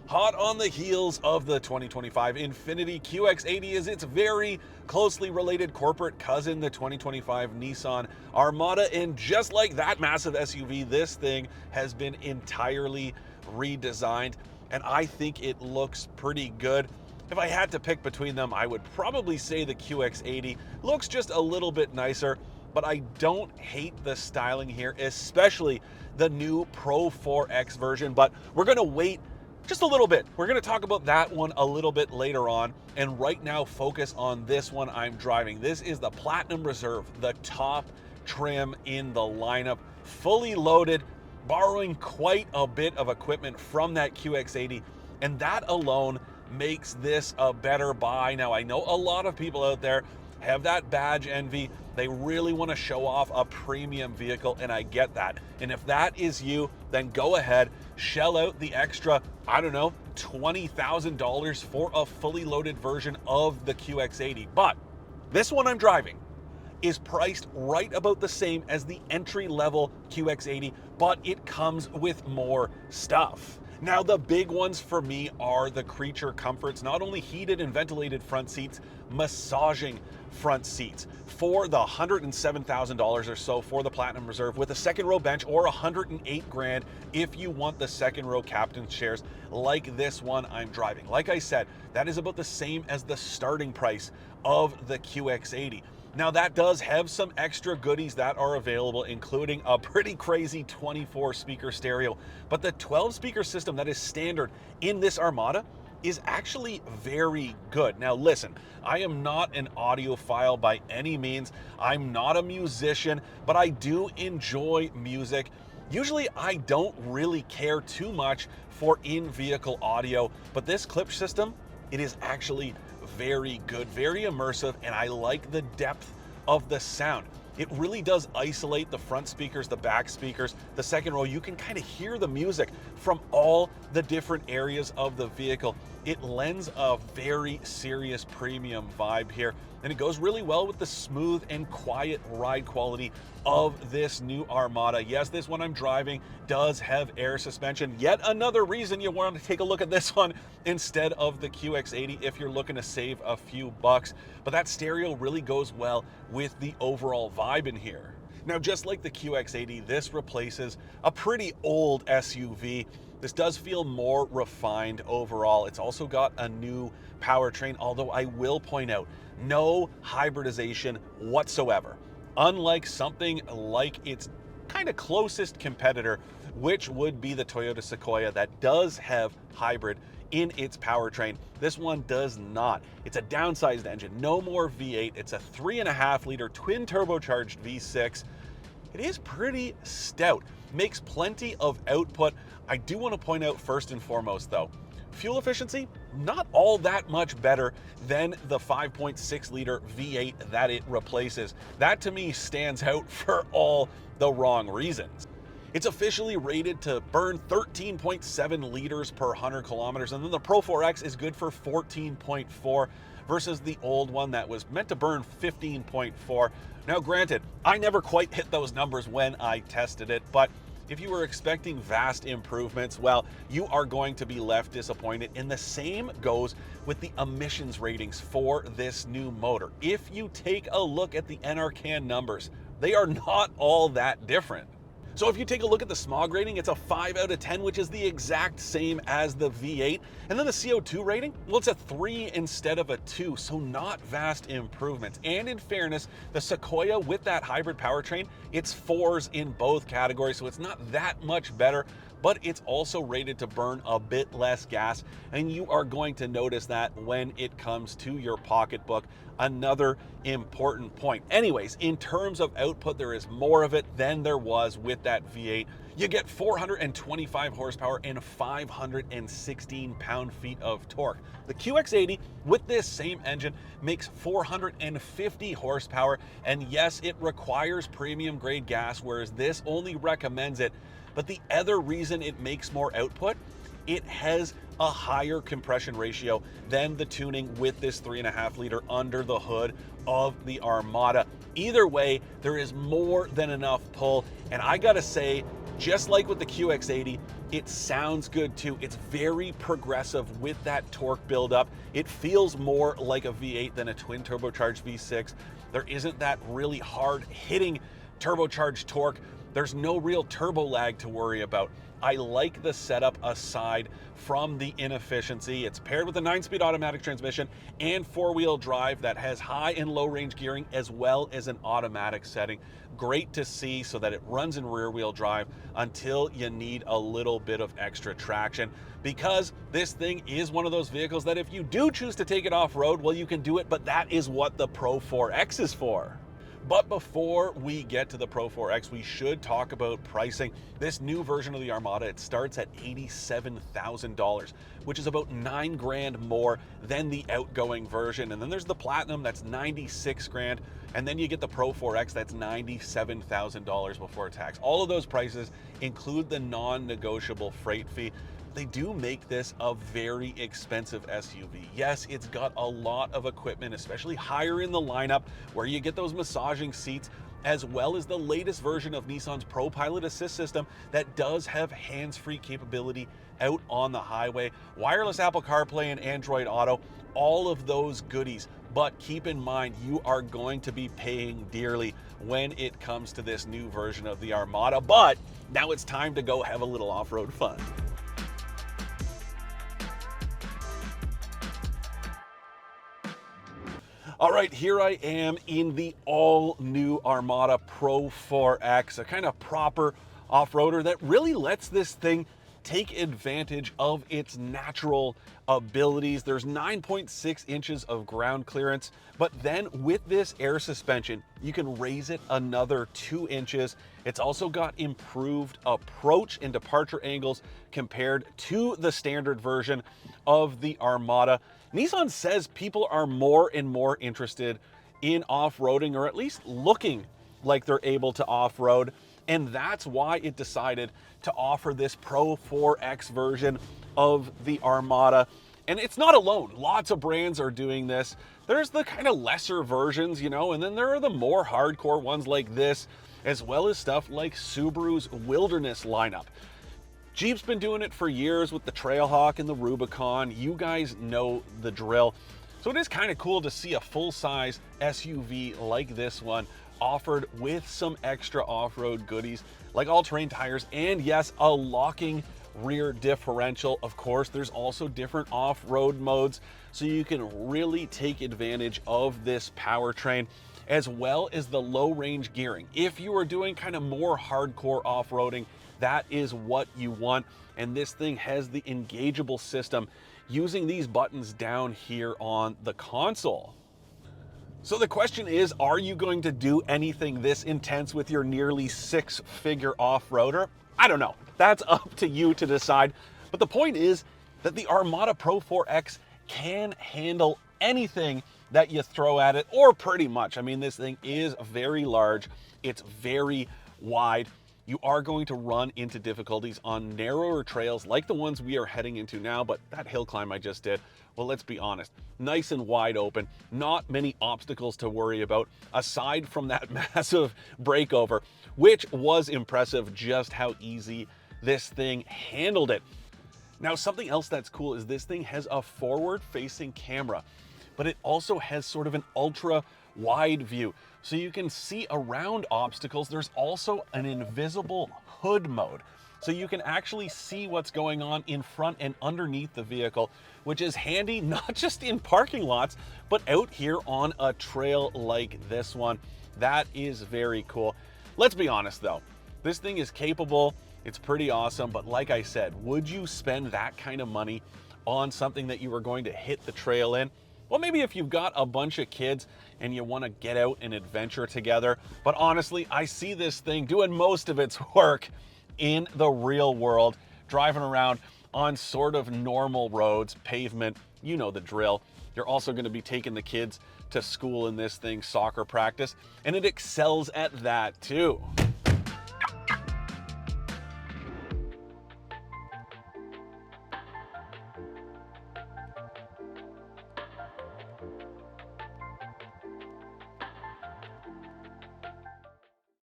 Hot on the heels of the 2025 Infiniti QX80 is its very closely related corporate cousin, the 2025 Nissan Armada. And just like that massive SUV, this thing has been entirely redesigned, and I think it looks pretty good. If I had to pick between them, I would probably say the QX80 looks just a little bit nicer, but I don't hate the styling here, especially the new Pro 4X version. But we're gonna wait just a little bit. We're gonna talk about that one a little bit later on, and right now focus on this one I'm driving. This is the Platinum Reserve, the top trim in the lineup, fully loaded, borrowing quite a bit of equipment from that QX80, and that alone makes this a better buy. Now, I know a lot of people out there have that badge envy. They really want to show off a premium vehicle, and I get that. And if that is you, then go ahead, shell out the extra, I don't know, $20,000 for a fully loaded version of the QX80. But this one I'm driving is priced right about the same as the entry-level QX80, but it comes with more stuff. Now, the big ones for me are the creature comforts, not only heated and ventilated front seats, massaging front seats for the $107,000 or so for the Platinum Reserve, with a second row bench, or $108 grand if you want the second row captain's chairs like this one I'm driving. Like I said, that is about the same as the starting price of the QX80. Now, that does have some extra goodies that are available, including a pretty crazy 24 speaker stereo, but the 12 speaker system that is standard in this Armada is actually very good. Now listen, I am not an audiophile by any means. I'm not a musician, but I do enjoy music. Usually I don't really care too much for in-vehicle audio, but this clip system, it is actually very good, very immersive, and I like the depth of the sound. It really does isolate the front speakers, the back speakers, the second row. You can kind of hear the music from all the different areas of the vehicle. It lends a very serious premium vibe here, and it goes really well with the smooth and quiet ride quality of this new Armada. Yes, this one I'm driving does have air suspension. Yet another reason you want to take a look at this one instead of the QX80 if you're looking to save a few bucks. But that stereo really goes well with the overall vibe in here. Now, just like the QX80, this replaces a pretty old SUV. This does feel more refined overall. It's also got a new powertrain, although I will point out, no hybridization whatsoever. Unlike something like its kind of closest competitor, which would be the Toyota Sequoia, that does have hybrid in its powertrain. This one does not. It's a downsized engine, no more V8. It's a 3.5 liter twin turbocharged V6. It is pretty stout, makes plenty of output. I do want to point out first and foremost though, fuel efficiency, not all that much better than the 5.6 liter V8 that it replaces. That to me stands out for all the wrong reasons. It's officially rated to burn 13.7 liters per 100 kilometers, and then the Pro 4X is good for 14.4 versus the old one that was meant to burn 15.4. Now granted, I never quite hit those numbers when I tested it, but if you were expecting vast improvements, well, you are going to be left disappointed. And the same goes with the emissions ratings for this new motor. If you take a look at the NRCan numbers, they are not all that different. So if you take a look at the smog rating, it's a 5 out of 10, which is the exact same as the V8. And then the CO2 rating, well, it's a 3 instead of a 2, so not vast improvements. And in fairness, the Sequoia with that hybrid powertrain, it's 4s in both categories, so it's not that much better, but it's also rated to burn a bit less gas, and you are going to notice that when it comes to your pocketbook. Another important point. Anyways, in terms of output, there is more of it than there was with that V8. You get 425 horsepower and 516 pound-feet of torque. The QX80 with this same engine makes 450 horsepower, and yes, it requires premium grade gas, whereas this only recommends it. But the other reason it makes more output, it has a higher compression ratio than the tuning with this 3.5 liter under the hood of the Armada. Either way, there is more than enough pull, and I gotta say, just like with the QX80, it sounds good too. It's very progressive with that torque buildup. It feels more like a V8 than a twin turbocharged V6. There isn't that really hard hitting turbocharged torque. There's no real turbo lag to worry about. I like the setup aside from the inefficiency. It's paired with a 9-speed automatic transmission and 4-wheel drive that has high and low range gearing as well as an automatic setting. Great to see, so that it runs in rear-wheel drive until you need a little bit of extra traction, because this thing is one of those vehicles that if you do choose to take it off-road, well, you can do it, but that is what the Pro 4X is for. But before we get to the Pro 4X, we should talk about pricing. This new version of the Armada, it starts at $87,000, which is about $9 grand more than the outgoing version. And then there's the Platinum, that's $96 grand. And then you get the Pro 4X, that's $97,000 before tax. All of those prices include the non-negotiable freight fee. They do make this a very expensive SUV. Yes, it's got a lot of equipment, especially higher in the lineup, where you get those massaging seats, as well as the latest version of Nissan's Pro Pilot Assist system that does have hands-free capability out on the highway, wireless Apple CarPlay and Android Auto, all of those goodies. But keep in mind, you are going to be paying dearly when it comes to this new version of the Armada. But now it's time to go have a little off-road fun. All right, here I am in the all-new Armada Pro 4X, a kind of proper off-roader that really lets this thing take advantage of its natural abilities. There's 9.6 inches of ground clearance, but then with this air suspension, you can raise it another 2 inches. It's also got improved approach and departure angles compared to the standard version of the Armada. Nissan says people are more and more interested in off-roading, or at least looking like they're able to off-road. And that's why it decided to offer this Pro 4X version of the Armada. And it's not alone. Lots of brands are doing this. There's the kind of lesser versions, you know, and then there are the more hardcore ones like this, as well as stuff like Subaru's Wilderness lineup. Jeep's been doing it for years with the Trailhawk and the Rubicon. You guys know the drill. So it is kind of cool to see a full-size SUV like this one offered with some extra off-road goodies like all-terrain tires and, yes, a locking rear differential. Of course, there's also different off-road modes, so you can really take advantage of this powertrain, as well as the low-range gearing. If you are doing kind of more hardcore off-roading, that is what you want. And this thing has the engageable system using these buttons down here on the console. So the question is, are you going to do anything this intense with your nearly 6-figure off-roader? I don't know. That's up to you to decide. But the point is that the Armada Pro 4X can handle anything that you throw at it, or pretty much. I mean, this thing is very large. It's very wide. You are going to run into difficulties on narrower trails like the ones we are heading into now, but that hill climb I just did, well, let's be honest, nice and wide open, not many obstacles to worry about, aside from that massive breakover, which was impressive just how easy this thing handled it. Now, something else that's cool is this thing has a forward-facing camera, but it also has sort of an ultra-wide view, so you can see around obstacles. There's also an invisible hood mode, so you can actually see what's going on in front and underneath the vehicle, which is handy not just in parking lots, but out here on a trail like this one. That is very cool. Let's be honest though, this thing is capable, it's pretty awesome, but like I said, would you spend that kind of money on something that you were going to hit the trail in? Well, maybe if you've got a bunch of kids and you want to get out and adventure together. But honestly, I see this thing doing most of its work in the real world, driving around on sort of normal roads, pavement, you know the drill. You're also going to be taking the kids to school in this thing, soccer practice, and it excels at that too.